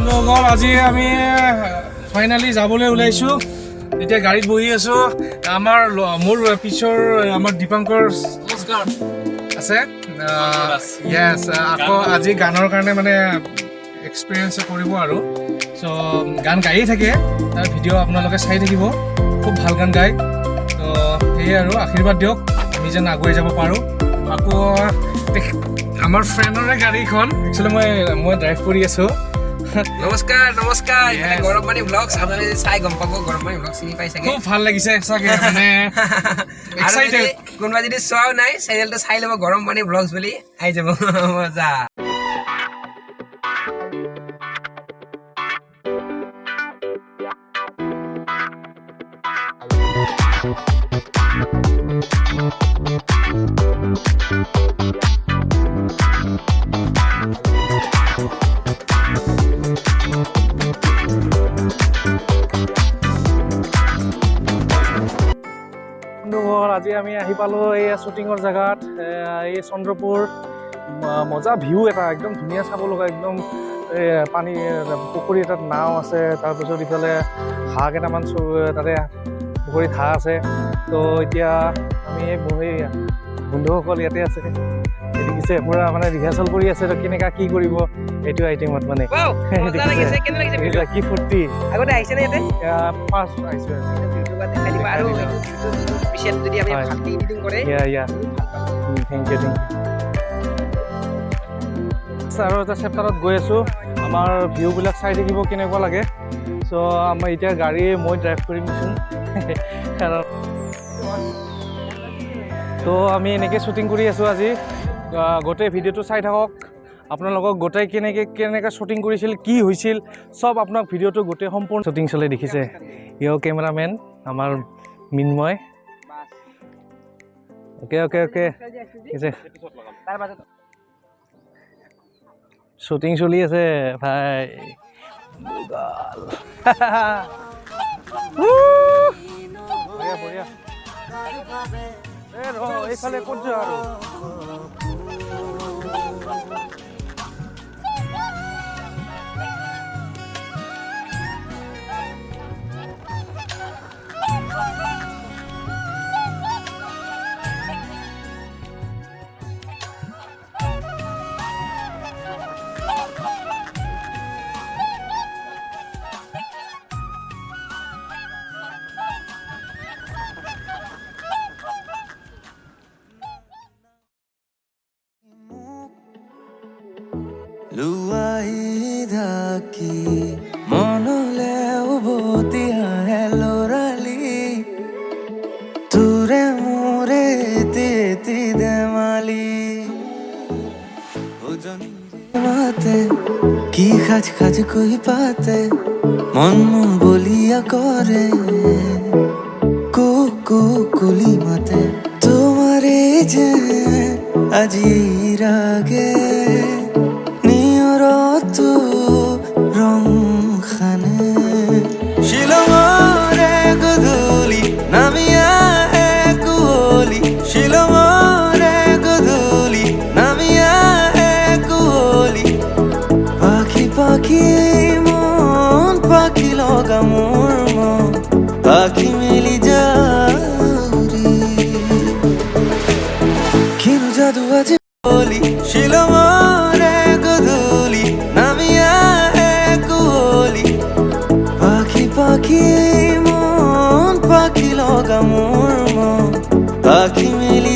বন্ধুসকল আজি আমি ফাইনালি যাবলৈ ওলাইছো এতিয়া গাড়ীত বহি আছো আমাৰ মোৰ পিছৰ আমাৰ দীপাংকৰ আছে ইয়েছ আকৌ আজি গানৰ কাৰণে মানে এক্সপিৰিয়েঞ্চ কৰিব আৰু সো গান গায়ে থাকে তাৰ ভিডিঅ' আপোনালোকে চাই থাকিব খুব ভাল গান গায় তো সেয়ে আৰু আশীৰ্বাদ দিয়ক আমি যেন আগুৱাই যাব পাৰোঁ আকৌ আমাৰ ফ্ৰেণ্ডৰে গাড়ীখন একচুৱেলি মই ড্ৰাইভ কৰি আছোঁ নমস্কাৰ নমস্কাৰ গৰম পানী ব্লগছ আপোনালোকে চাই গম পাব গৰম পানী ব্লগ চিনি পাই চাগে খুব ভাল লাগিছে চাগে মানে এক্সাইটেড কোনোবা যদি চোৱাও নাই চেনেলটো চাই ল'ব গৰম পানী ব্লগছ বুলি আহি যাব মজা আজি আমি আহি পালো এই শ্বুটিঙৰ জেগাত এই চন্দ্ৰপুৰ মজা ভিউ এটা একদম ধুনীয়া চাব লগা একদম পানী পুখুৰী এটাত নাও আছে তাৰপিছত ইফালে হাঁহ কেইটামান তাতে পুখুৰীত হাঁহ আছে তো এতিয়া আমি বহি বন্ধুসকল ইয়াতে আছে দেখিছে পুৰা মানে ৰিহাৰ্চেল কৰি আছে তো কেনেকুৱা কি কৰিব এইটো আইটেমত মানে কি ফূৰ্তি আগতে আহিছে নে ইয়াতে ফাৰ্ষ্ট আহিছোঁ আৰু পিছত যদি আমি ভালকে এডিটিং কৰে থেংক ইউ আৰু এটা চেপ্টাৰত গৈ আছোঁ আমাৰ ভিউবিলাক চাই থাকিব কেনেকুৱা লাগে চ' আমাৰ এতিয়া গাড়ী মই ড্ৰাইভ কৰিমচোন কাৰণ তো আমি এনেকৈ শ্বুটিং কৰি আছোঁ আজি গোটেই ভিডিঅ'টো চাই থাকক আপোনালোকক গোটেই কেনেকৈ শ্বুটিং কৰিছিল কি হৈছিল চব আপোনাক ভিডিঅ'টো গোটেই সম্পূৰ্ণ শ্বুটিং চলাই দেখিছে ইয় কেমেৰামেন আমাৰ Minmoy okay okay okay shooting চলি আছে ভাই বঢ়িয়া বঢ়িয়া এইফালে ক'ত যোৱা আৰু লুৱাইধাকি মনলে উভতি আহে লৰালি তোৰে মোৰে তেতি দেমালি মাতে কি খাজ খাজ কই পাতে মন বলিয়া কৰে কুলি মাতে তোমাৰে যে আজি ৰাগে নিয়ৰতো ৰং খানে শিলঙৰে গধূলি নামি আহে কুঁৱলী শিলঙৰে গধূলি নামি আহে কুঁৱলী পাখি পাখি মন পাখি লগা মোৰ মন পাখি মেলি যাউৰি কিনো যাদু আজি বলি শিলঙৰে গধূলি নামি আহে কুঁৱলী পাখি পাখি মন পাখি লগা মোৰ মন পাখি মেলি